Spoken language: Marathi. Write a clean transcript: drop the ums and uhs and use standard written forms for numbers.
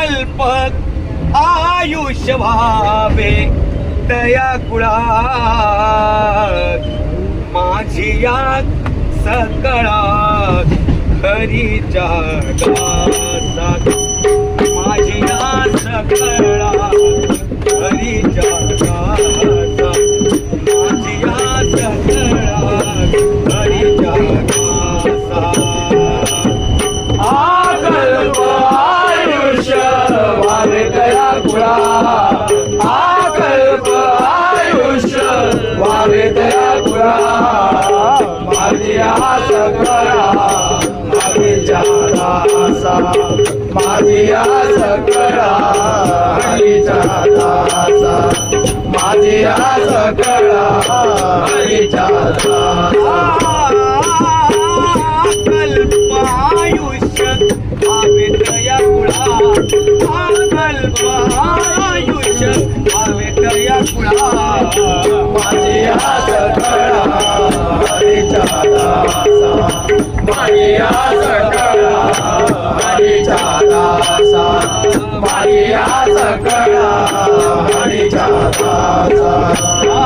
कल्प आयुष्य व्हावे दया कुळात माझी या सकळात खरीच्या दासात माझी या सकळात खरीच्या दासात माझी या सकळात खरीच्या दासात कल्प आयुष्य व्हावे दया कुळात कल्प आयुष्य व्हावे दया कुळात माझी आस करा हरीच्या दासा माझी आस करा हरीच्या दासा माझी आस करा हरीच्या दासा कल्प आयुष्य व्हावे दया कुळात कल्प आयुष्य व्हावे दया कुळात माझी आस करा हरीच्या दासा माझी आस करा हरीच्या दासा माझी आस करा हरीच्या दासा